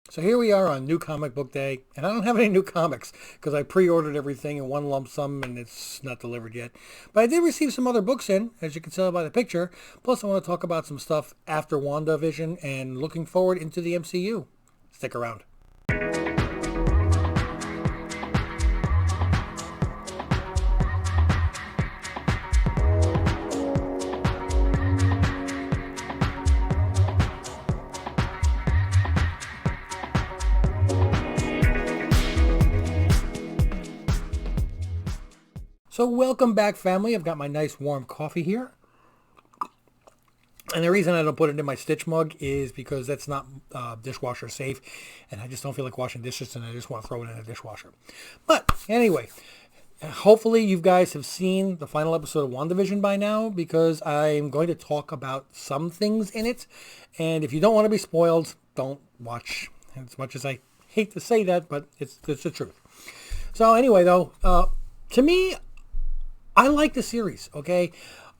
So here we are on New Comic Book Day, and I don't have any new comics because I pre-ordered everything in one lump sum and it's not delivered yet. But I did receive some other books in, as you can tell by the picture. Plus I want to talk about some stuff after WandaVision and looking forward into the MCU. Stick around. So welcome back, family. I've got my nice warm coffee here. And the reason I don't put it in my Stitch mug is because that's not dishwasher safe. And I just don't feel like washing dishes and I just want to throw it in a dishwasher. But anyway, hopefully you guys have seen the final episode of WandaVision by now because I'm going to talk about some things in it. And if you don't want to be spoiled, don't watch. As much as I hate to say that, but it's the truth. So anyway, though, to me, I like the series, okay?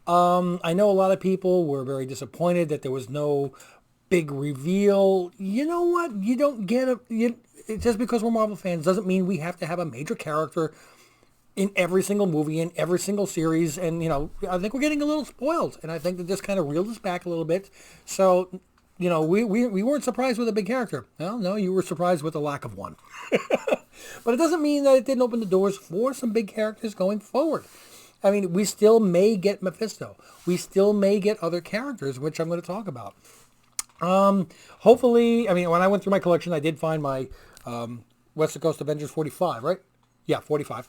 I know a lot of people were very disappointed that there was no big reveal. You know what? You don't get just because we're Marvel fans doesn't mean we have to have a major character in every single movie, in every single series. And, I think we're getting a little spoiled. And I think that this kind of reeled us back a little bit. So, we weren't surprised with a big character. No, you were surprised with the lack of one. But it doesn't mean that it didn't open the doors for some big characters going forward. I mean, we still may get Mephisto. We still may get other characters, which I'm going to talk about. Hopefully, when I went through my collection, I did find my West Coast Avengers 45, right? Yeah, 45.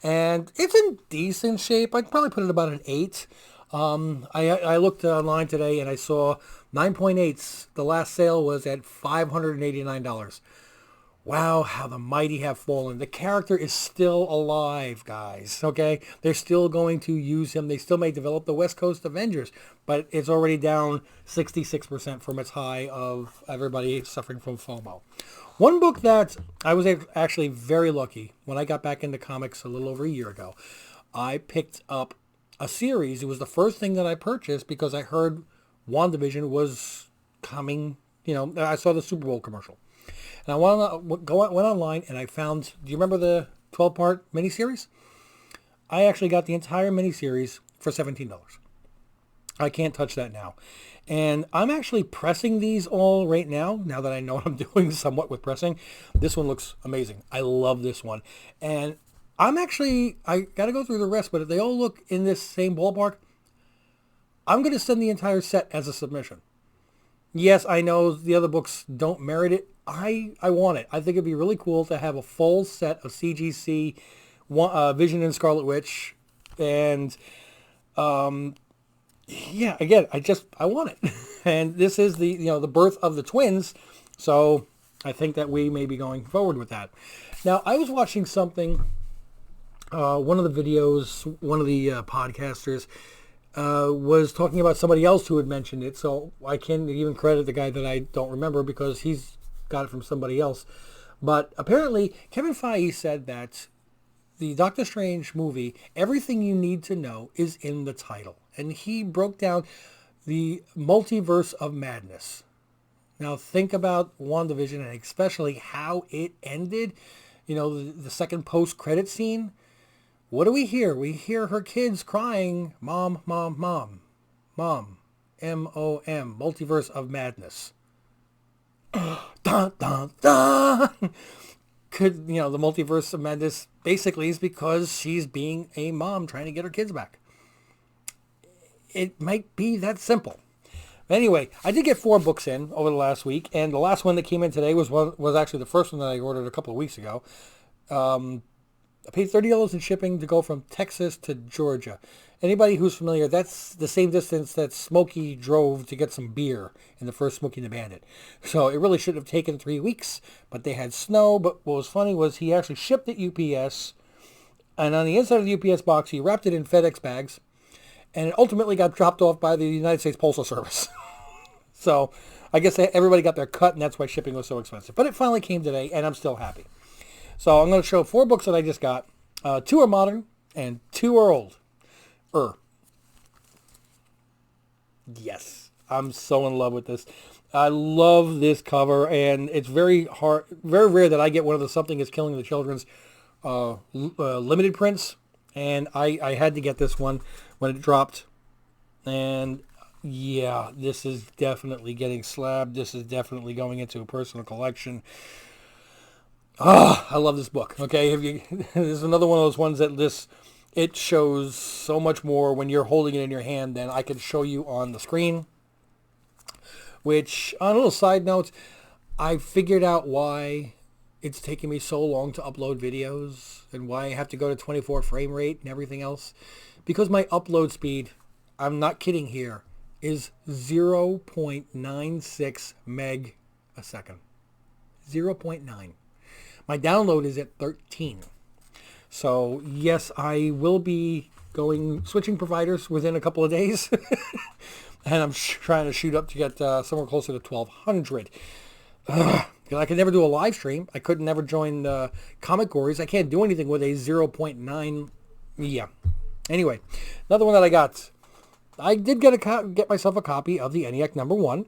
And it's in decent shape. I'd probably put it about an 8. I looked online today and I saw 9.8s. The last sale was at $589. Wow, how the mighty have fallen. The character is still alive, guys, okay? They're still going to use him. They still may develop the West Coast Avengers, but it's already down 66% from its high of everybody suffering from FOMO. One book that I was actually very lucky when I got back into comics a little over a year ago. I picked up a series. It was the first thing that I purchased because I heard WandaVision was coming. I saw the Super Bowl commercial. And I went online and I found, do you remember the 12-part miniseries? I actually got the entire miniseries for $17. I can't touch that now. And I'm actually pressing these all right now that I know what I'm doing somewhat with pressing. This one looks amazing. I love this one. And I got to go through the rest, but if they all look in this same ballpark, I'm going to send the entire set as a submission. Yes, I know the other books don't merit it. I want it. I think it'd be really cool to have a full set of CGC, Vision and Scarlet Witch, and again, I want it. And this is the birth of the twins, so I think that we may be going forward with that. Now, I was watching something, one of the videos, one of the podcasters was talking about somebody else who had mentioned it, so I can't even credit the guy that I don't remember because he's got it from somebody else. But apparently, Kevin Feige said that the Doctor Strange movie, everything you need to know is in the title. And he broke down the multiverse of madness. Now think about WandaVision and especially how it ended. The second post-credit scene. What do we hear? We hear her kids crying, Mom, Mom, Mom. Mom. M-O-M. Multiverse of Madness. Dun, dun, dun. The Multiverse of Madness basically is because she's being a mom trying to get her kids back. It might be that simple. But anyway, I did get 4 books in over the last week, and the last one that came in today was actually the first one that I ordered a couple of weeks ago. I paid $30 in shipping to go from Texas to Georgia. Anybody who's familiar, that's the same distance that Smokey drove to get some beer in the first Smokey and the Bandit. So it really should have taken 3 weeks, but they had snow. But what was funny was he actually shipped it UPS, and on the inside of the UPS box, he wrapped it in FedEx bags, and it ultimately got dropped off by the United States Postal Service. So I guess everybody got their cut, and that's why shipping was so expensive. But it finally came today, and I'm still happy. So I'm going to show 4 books that I just got. 2 are modern, and 2 are old. Yes, I'm so in love with this. I love this cover, and it's very rare that I get one of the Something is Killing the Children's limited prints, and I had to get this one when it dropped. And yeah, this is definitely getting slabbed. This is definitely going into a personal collection. I love this book. Okay, this is another one of those ones that it shows so much more when you're holding it in your hand than I could show you on the screen. Which, on a little side note, I figured out why it's taking me so long to upload videos and why I have to go to 24 frame rate and everything else. Because my upload speed, I'm not kidding here, is 0.96 meg a second. 0.9. My download is at 13. So yes, I will be switching providers within a couple of days. And I'm trying to shoot up to get somewhere closer to 1200. Because I could never do a live stream. I could never join Comic Gories. I can't do anything with a 0.9. Yeah. Anyway, another one that I got. I did get myself a copy of the ENIAC #1.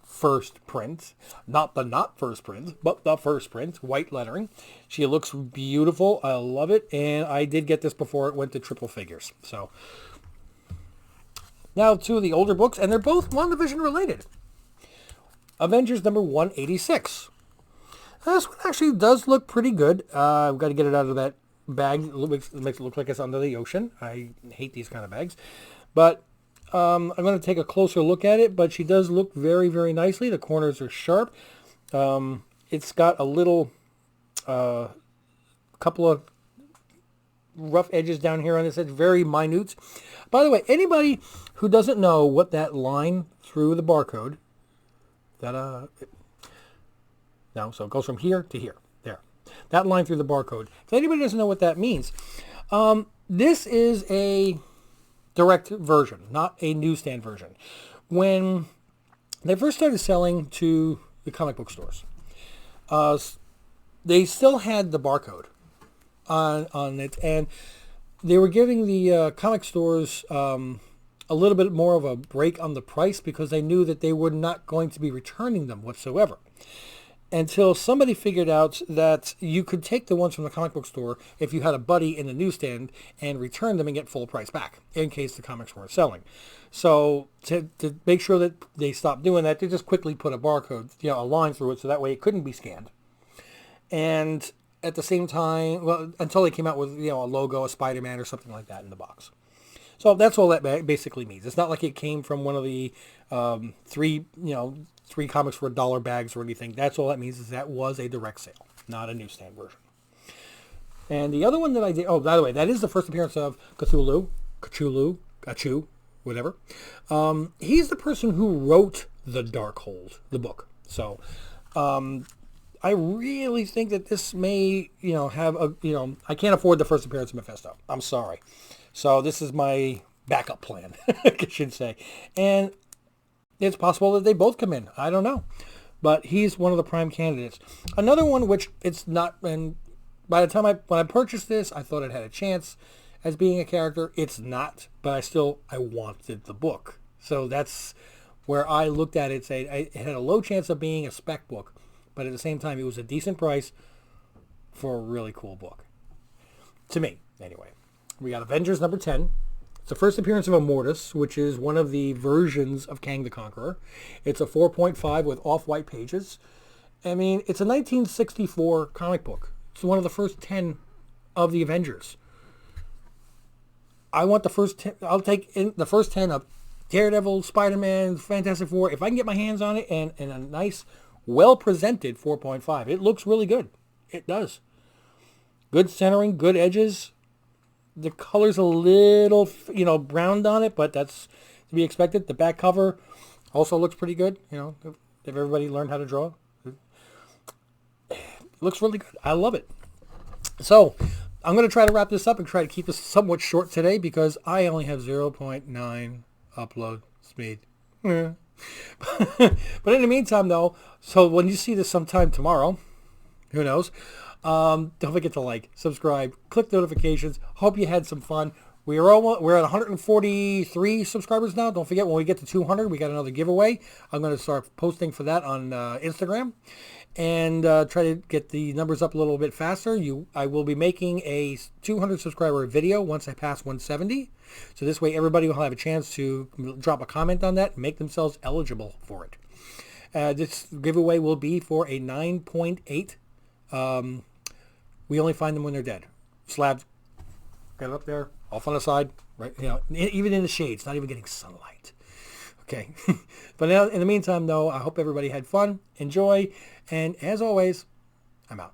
First print. Not first print, but the first print. White lettering. She looks beautiful. I love it. And I did get this before it went to triple figures. So... now to the older books, and they're both WandaVision related. Avengers #186. This one actually does look pretty good. I've got to get it out of that bag. It makes it look like it's under the ocean. I hate these kind of bags. But I'm going to take a closer look at it, but she does look very, very nicely. The corners are sharp. It's got a little couple of rough edges down here on this edge, very minute. By the way, anybody who doesn't know what that line through the barcode, so it goes from here to here, there. That line through the barcode. If anybody doesn't know what that means, this is a direct version, not a newsstand version. When they first started selling to the comic book stores, they still had the barcode on it, and they were giving the comic stores a little bit more of a break on the price because they knew that they were not going to be returning them whatsoever. Until somebody figured out that you could take the ones from the comic book store if you had a buddy in the newsstand and return them and get full price back in case the comics weren't selling. So to make sure that they stopped doing that, they just quickly put a barcode, a line through it so that way it couldn't be scanned. And at the same time, well, until they came out with, a logo, a Spider-Man or something like that in the box. So that's all that basically means. It's not like it came from one of the three comics for $1 bags or anything. That's all that means is that was a direct sale, not a newsstand version. And the other one that I did, by the way, that is the first appearance of Cthulhu, whatever. He's the person who wrote The Darkhold, the book. So I really think that this may, have I can't afford the first appearance of Mephisto. I'm sorry. So this is my backup plan, I should say. And it's possible that they both come in. I don't know. But he's one of the prime candidates. Another one which it's not, and by the time when I purchased this, I thought it had a chance as being a character. It's not, but I wanted the book. So that's where I looked at it and said it had a low chance of being a spec book, but at the same time, it was a decent price for a really cool book. To me, anyway. We got Avengers #10. It's the first appearance of Immortus, which is one of the versions of Kang the Conqueror. It's a 4.5 with off-white pages. I mean, it's a 1964 comic book. It's one of the first 10 of the Avengers. I want the first 10. I'll take the first 10 of Daredevil, Spider-Man, Fantastic Four. If I can get my hands on it and a nice, well-presented 4.5. It looks really good. It does. Good centering, good edges. The color's a little, browned on it, but that's to be expected. The back cover also looks pretty good. If everybody learned how to draw. It looks really good. I love it. So I'm going to try to wrap this up and try to keep this somewhat short today because I only have 0.9 upload speed. But in the meantime, though, so when you see this sometime tomorrow, who knows, don't forget to like, subscribe, click notifications. Hope you had some fun. we're at 143 subscribers now. Don't forget, when we get to 200, we got another giveaway. I'm going to start posting for that on Instagram and try to get the numbers up a little bit faster. I will be making a 200 subscriber video once I pass 170. So this way everybody will have a chance to drop a comment on that and make themselves eligible for it. This giveaway will be for a 9.8. We only find them when they're dead. Slabs. Get it up there, off on the side, right? Even in the shade, it's not even getting sunlight. Okay. But now, in the meantime, though, I hope everybody had fun, enjoy, and as always, I'm out.